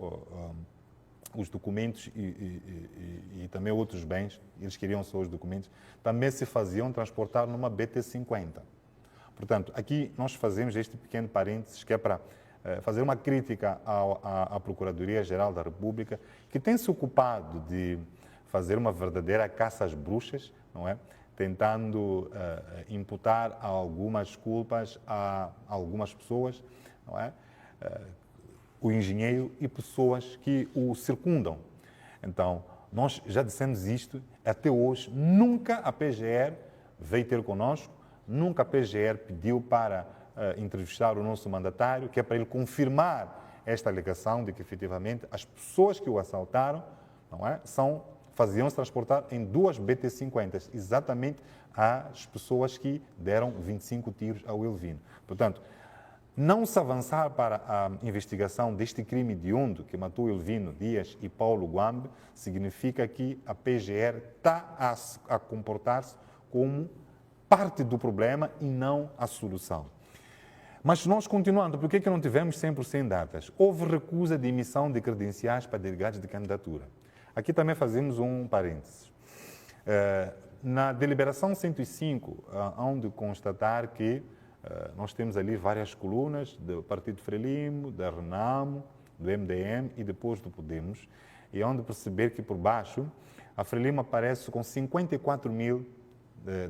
os documentos e também outros bens, eles queriam só os documentos, também se faziam transportar numa BT-50. Portanto, aqui nós fazemos este pequeno parênteses que é para fazer uma crítica à Procuradoria-Geral da República, que tem se ocupado de fazer uma verdadeira caça às bruxas, não é? Tentando imputar algumas culpas a algumas pessoas, não é? O engenheiro e pessoas que o circundam. Então, nós já dissemos isto, até hoje, nunca a PGR veio ter conosco, nunca a PGR pediu para entrevistar o nosso mandatário, que é para ele confirmar esta alegação de que, efetivamente, as pessoas que o assaltaram, não é, faziam-se transportar em 2 BT-50, exatamente as pessoas que deram 25 tiros ao Elvino. Portanto, não se avançar para a investigação deste crime hediondo que matou Elvino Dias e Paulo Guambe significa que a PGR está a comportar-se como parte do problema e não a solução. Mas nós continuando, por que não tivemos 100% datas? Houve recusa de emissão de credenciais para delegados de candidatura. Aqui também fazemos um parênteses. Na deliberação 105, há de constatar que nós temos ali várias colunas do Partido Frelimo, da Renamo, do MDM e depois do Podemos, e onde perceber que por baixo a Frelimo aparece com 54 mil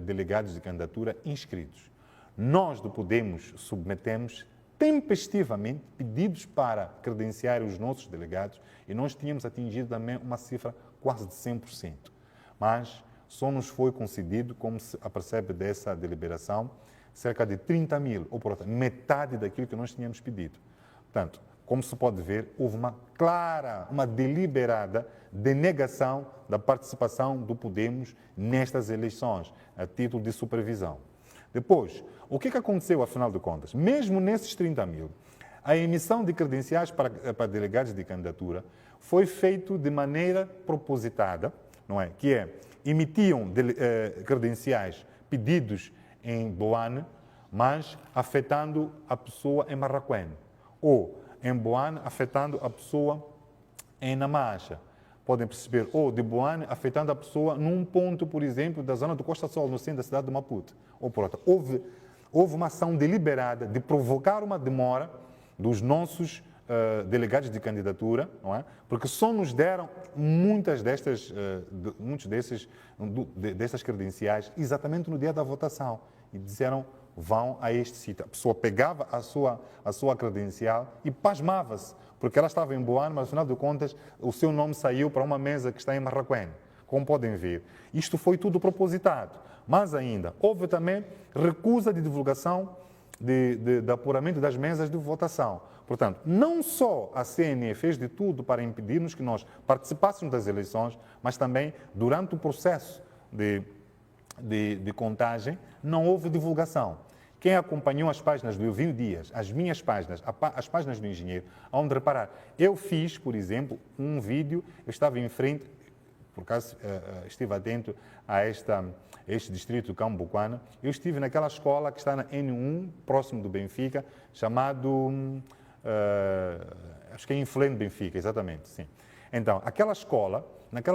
delegados de candidatura inscritos. Nós do Podemos submetemos tempestivamente pedidos para credenciar os nossos delegados e nós tínhamos atingido também uma cifra quase de 100%. Mas só nos foi concedido, como se apercebe dessa deliberação, cerca de 30 mil, ou portanto, metade daquilo que nós tínhamos pedido. Portanto, como se pode ver, houve uma clara, uma deliberada denegação da participação do Podemos nestas eleições, a título de supervisão. Depois, o que aconteceu, afinal de contas? Mesmo nesses 30 mil, a emissão de credenciais para delegados de candidatura foi feita de maneira propositada, não é? Que é, emitiam credenciais pedidos em Boane, mas afetando a pessoa em Marraquém, ou em Boane afetando a pessoa em Namacha. Podem perceber, ou de Boane afetando a pessoa num ponto, por exemplo, da zona do Costa Sol, no centro da cidade de Maputo. Ou, portanto, houve uma ação deliberada de provocar uma demora dos nossos delegados de candidatura, não é? Porque só nos deram muitas dessas credenciais exatamente no dia da votação. E disseram, vão a este sítio. A pessoa pegava a sua credencial e pasmava-se, porque ela estava em Boane, mas, afinal de contas, o seu nome saiu para uma mesa que está em Marraquém. Como podem ver, isto foi tudo propositado. Mas ainda, houve também recusa de divulgação de apuramento das mesas de votação. Portanto, não só a CNE fez de tudo para impedir-nos que nós participássemos das eleições, mas também, durante o processo de contagem, não houve divulgação. Quem acompanhou as páginas do Elvinho Dias, as minhas páginas, as páginas do engenheiro, onde reparar, eu fiz, por exemplo, um vídeo, eu estava em frente, por acaso estive atento a este distrito cambuquano, eu estive naquela escola que está na N1, próximo do Benfica, chamado, acho que é Inflame Benfica, exatamente, sim. Então, naquela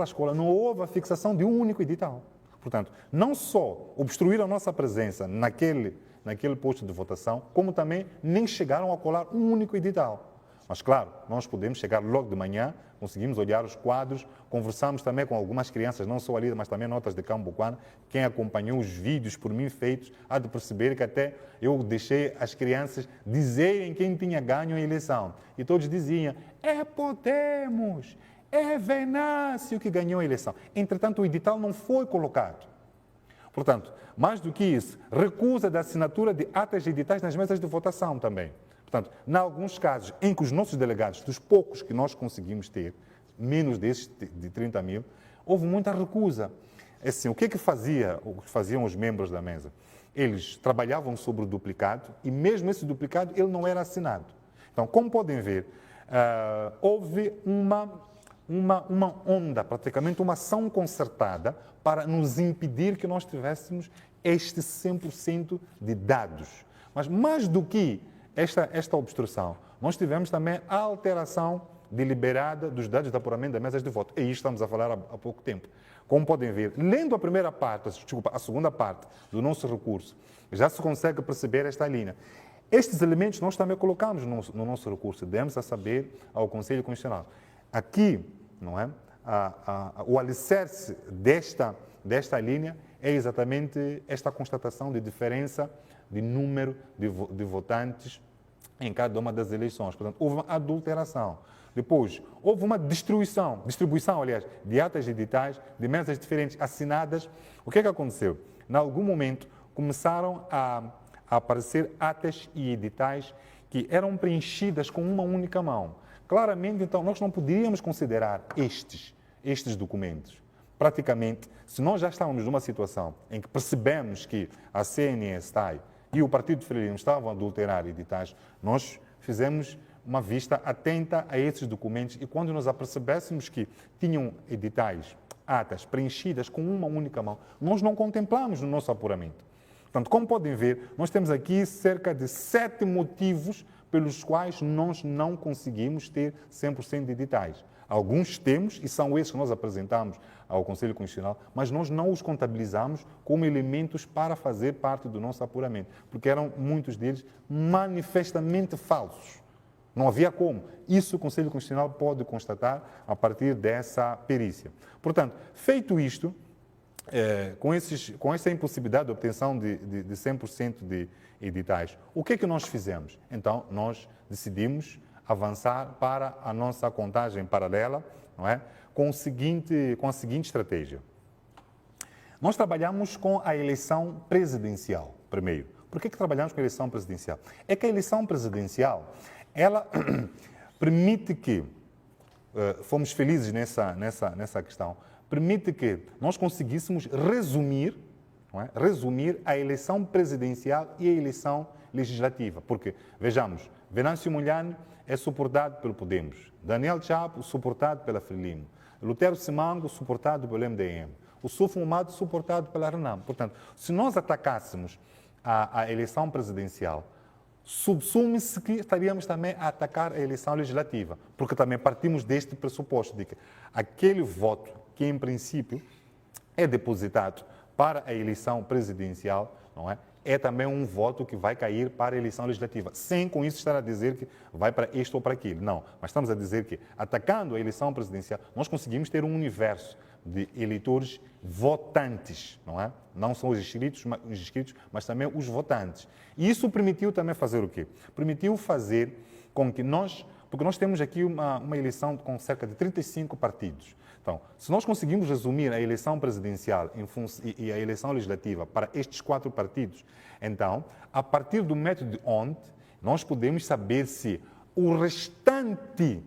escola não houve a fixação de um único edital. Portanto, não só obstruíram a nossa presença naquele posto de votação, como também nem chegaram a colar um único edital. Mas, claro, nós podemos chegar logo de manhã, conseguimos olhar os quadros, conversamos também com algumas crianças, não só ali, mas também notas de Cambuquano. Quem acompanhou os vídeos por mim feitos, há de perceber que até eu deixei as crianças dizerem quem tinha ganho a eleição. E todos diziam, é Podemos, é Venâncio que ganhou a eleição. Entretanto, o edital não foi colocado. Portanto, mais do que isso, recusa da assinatura de atas editais nas mesas de votação também. Portanto, em alguns casos em que os nossos delegados, dos poucos que nós conseguimos ter, menos desses de 30 mil, houve muita recusa. Assim, o que faziam os membros da mesa? Eles trabalhavam sobre o duplicado e mesmo esse duplicado ele não era assinado. Então, como podem ver, houve uma onda, praticamente uma ação concertada para nos impedir que nós tivéssemos este 100% de dados. Mas mais do que esta obstrução, nós tivemos também a alteração deliberada dos dados de apuramento das mesas de voto. E isto estamos a falar há pouco tempo. Como podem ver, lendo a segunda parte do nosso recurso, já se consegue perceber esta linha. Estes elementos nós também colocamos no nosso recurso, demos a saber ao Conselho Constitucional. Aqui, não é? O alicerce desta linha é exatamente esta constatação de diferença de número de votantes em cada uma das eleições. Portanto, houve uma adulteração. Depois, houve uma distribuição, aliás, de atas editais, de mesas diferentes assinadas. O que aconteceu? Em algum momento, começaram a aparecer atas e editais que eram preenchidas com uma única mão. Claramente, então, nós não poderíamos considerar estes documentos. Praticamente, se nós já estávamos numa situação em que percebemos que a CNE-STAI e o Partido Frelimo estavam a adulterar editais, nós fizemos uma vista atenta a esses documentos e quando nos apercebêssemos que tinham editais, atas preenchidas com uma única mão, nós não contemplamos no nosso apuramento. Portanto, como podem ver, nós temos aqui cerca de 7 motivos pelos quais nós não conseguimos ter 100% de editais. Alguns temos, e são esses que nós apresentamos ao Conselho Constitucional, mas nós não os contabilizamos como elementos para fazer parte do nosso apuramento, porque eram muitos deles manifestamente falsos. Não havia como. Isso o Conselho Constitucional pode constatar a partir dessa perícia. Portanto, feito isto, com essa impossibilidade de obtenção de 100% de editais, o que é que nós fizemos? Então, nós decidimos avançar para a nossa contagem paralela, não é? Com a seguinte estratégia. Nós trabalhamos com a eleição presidencial, primeiro. Por que trabalhamos com a eleição presidencial? É que a eleição presidencial, ela permite que, fomos felizes nessa questão, permite que nós conseguíssemos resumir, não é? Resumir a eleição presidencial e a eleição legislativa. Porque, vejamos, Venâncio Mondlane é suportado pelo Podemos, Daniel Chapo suportado pela Frelimo, Lutero Simango suportado pelo MDM, o Sufo Mato suportado pela Renam. Portanto, se nós atacássemos a eleição presidencial, subsume-se que estaríamos também a atacar a eleição legislativa, porque também partimos deste pressuposto de que aquele voto que, em princípio, é depositado para a eleição presidencial, não é? É também um voto que vai cair para a eleição legislativa, sem com isso estar a dizer que vai para isto ou para aquilo. Não, mas estamos a dizer que, atacando a eleição presidencial, nós conseguimos ter um universo de eleitores votantes, não é? Não são os inscritos, mas também os votantes. E isso permitiu também fazer o quê? Permitiu fazer com que nós, porque nós temos aqui uma eleição com cerca de 35 partidos. Então, se nós conseguimos resumir a eleição presidencial e a eleição legislativa para estes 4 partidos, então, a partir do método de Hont, nós podemos saber se o restante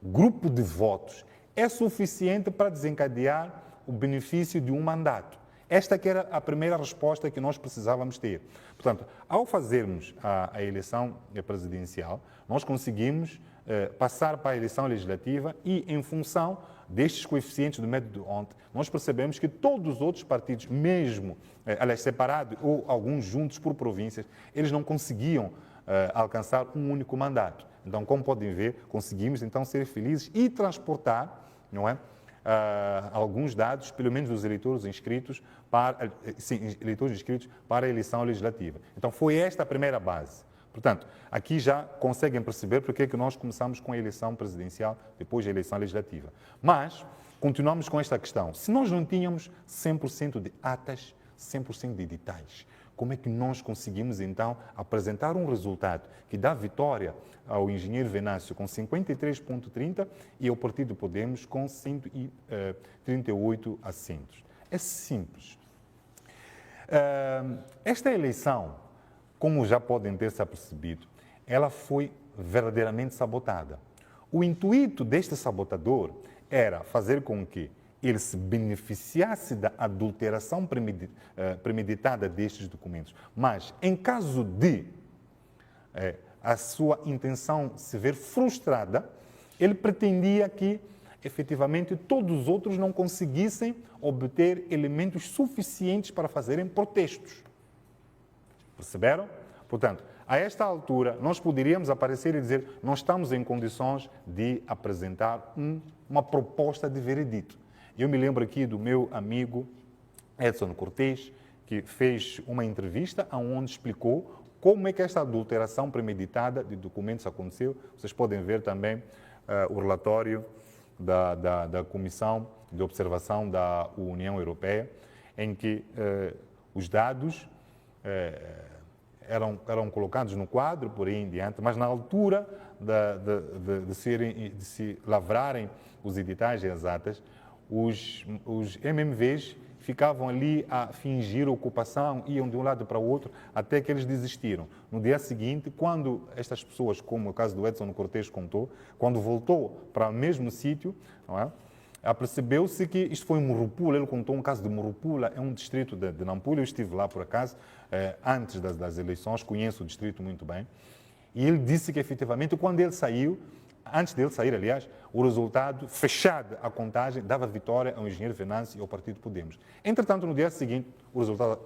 grupo de votos é suficiente para desencadear o benefício de um mandato. Esta que era a primeira resposta que nós precisávamos ter. Portanto, ao fazermos a eleição presidencial, nós conseguimos passar para a eleição legislativa e, em função destes coeficientes do método de Hont, nós percebemos que todos os outros partidos, mesmo, aliás, separados ou alguns juntos por províncias, eles não conseguiam alcançar um único mandato. Então, como podem ver, conseguimos então ser felizes e transportar, não é, alguns dados, pelo menos dos eleitores inscritos para a eleição legislativa. Então, foi esta a primeira base. Portanto, aqui já conseguem perceber porque é que nós começamos com a eleição presidencial, depois a eleição legislativa. Mas, continuamos com esta questão. Se nós não tínhamos 100% de atas, 100% de editais, como é que nós conseguimos, então, apresentar um resultado que dá vitória ao engenheiro Venâncio com 53,30 e ao Partido Podemos com 138 assentos? É simples. Esta eleição, como já podem ter se apercebido, ela foi verdadeiramente sabotada. O intuito deste sabotador era fazer com que ele se beneficiasse da adulteração premeditada destes documentos. Mas, em caso de a sua intenção se ver frustrada, ele pretendia que, efetivamente, todos os outros não conseguissem obter elementos suficientes para fazerem protestos. Perceberam? Portanto, a esta altura, nós poderíamos aparecer e dizer nós estamos em condições de apresentar uma proposta de veredito. Eu me lembro aqui do meu amigo Edson Cortés, que fez uma entrevista onde explicou como é que esta adulteração premeditada de documentos aconteceu. Vocês podem ver também o relatório da Comissão de Observação da União Europeia, em que os dados eram colocados no quadro, por aí em diante, mas na altura de se lavrarem os editais e as atas, os MMVs ficavam ali a fingir ocupação, iam de um lado para o outro, até que eles desistiram. No dia seguinte, quando estas pessoas, como o caso do Edson Cortés contou, quando voltou para o mesmo sítio, não é? Percebeu-se que isto foi em Murupula. Ele contou um caso de Murupula, é um distrito de Nampula. Eu estive lá, por acaso, antes das eleições, conheço o distrito muito bem. E ele disse que, efetivamente, quando ele saiu, antes dele sair, aliás, o resultado, fechado a contagem, dava vitória ao engenheiro Venâncio e ao Partido Podemos. Entretanto, no dia seguinte, o resultado